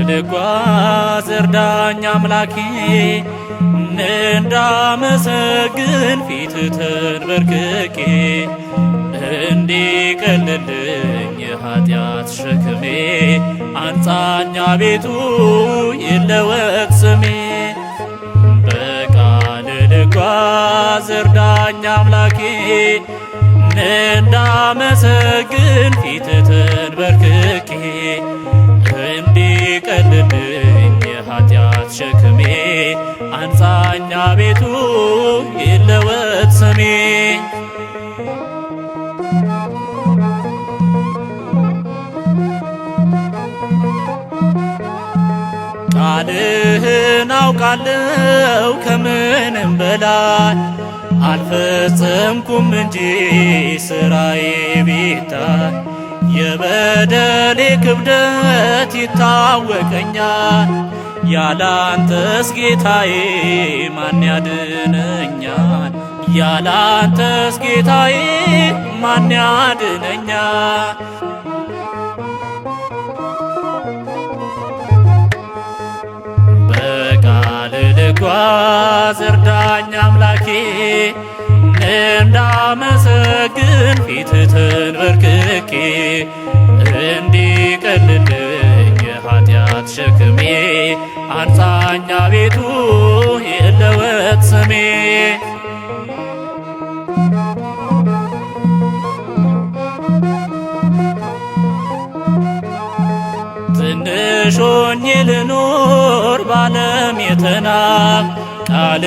ልጓዝ እርዳኝ አምላኬ እንዳመሰግን ፊት ተንበርክኬ እንዲቀልልኝ የኃጢአት ሸክሜ አንጻኝ አቤቱ ይለወጥ ስሜ። በቃል ልጓዝ እርዳኝ አምላኬ እንዳመሰግን ፊት ተንበርክኬ እንዲቀልልኝ የኃጢአት ሸክሜ አንጻኝ አቤቱ ይለወጥ ስሜ። ቃልህን አውቃለሁ ከምንም በላይ አልፈጸምኩም እንጂ ስራዬ ቢታይ የበደሌ ክብደት ይታወቀኛል። ያላንተስ ጌታዬ ማን ያድነኛል? ያላንተስ ጌታዬ ማን ያድነኛል? በቃል ልጓዝ እርዳኝ አምላኬ እንዳመሰግን ፊት ተንበርክኬ እንዲቀልልኝ የኃጢአት ሸክሜ አንጻኝ አቤቱ ይለወጥ ስሜ። ትንሽ ሆኜ ልኖር ባለም የተናቅ ቃል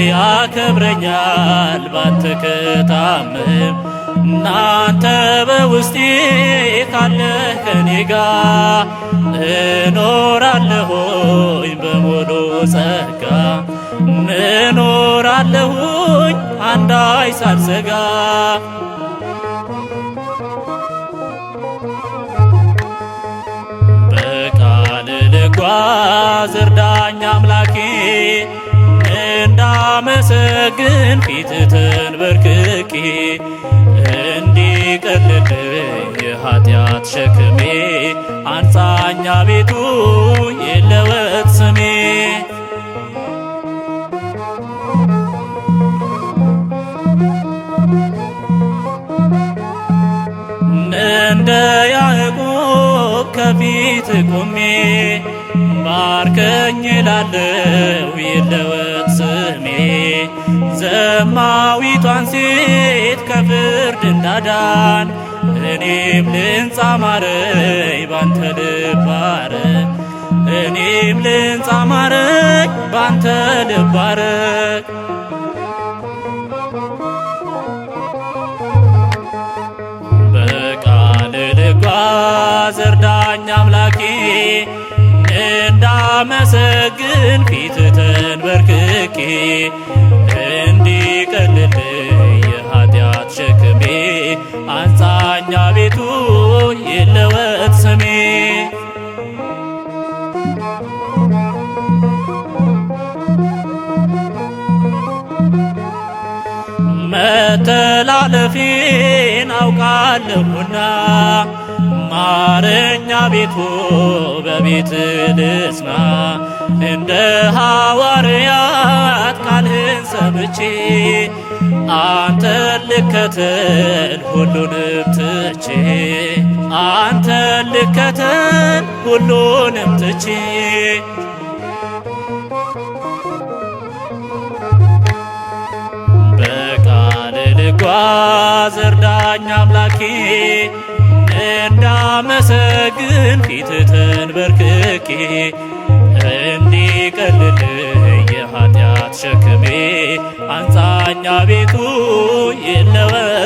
ያከብረኛል ባንተ ከታመም እናንተ በውስጤ ካለህ ከኔ ጋር እኖራለሁኝ በሙሉ ጸጋ እኖራለሁኝ አንዳች ሳልሰጋ። በቃል ልጓዝ እርዳኝ አምላኬ እንዳመሰግን ፊት ተንበርክኬ እንዲቀልልኝ የኃጢአት ሸክሜ አንጻኝ አቤቱ ይለወጥ ስሜ። እንደ ያዕቆብ ከፊት ቆሜ ባርከኝ እላለሁ ይለወጥ ስሜ። ዘማዊቷን ሴት ከፍርድ እንዳዳን እኔም ልንጻ ማረኝ ባንተ ልባረክ እኔም ልንጻ ማረኝ ባንተ ልባረክ። በቃል ልጓዝ እርዳኝ አምላኬ እንዳመሰግን ፊት ተንበርክኬ እንዲቀልልኝ የኃጢአት ሸክሜ አንጻኝ አቤቱ ይለወጥ ስሜ። መተላለፌን አውቃለሁና ማረኝ አቤቱ በቤት ልጽና። እንደ ሐዋርያት ቃልህን ሰምቼ አንተን ልከተል ሁሉንም ትቼ አንተን ልከተል ሁሉንም ትቼ። በቃል ልጓዝ እርዳኝ አምላኬ እንዳመሰግን ፊት ተንበርክኬ እንዲቀልልኝ የኃጢአት ሸክሜ አንጻኝ አቤቱ ይለወጥ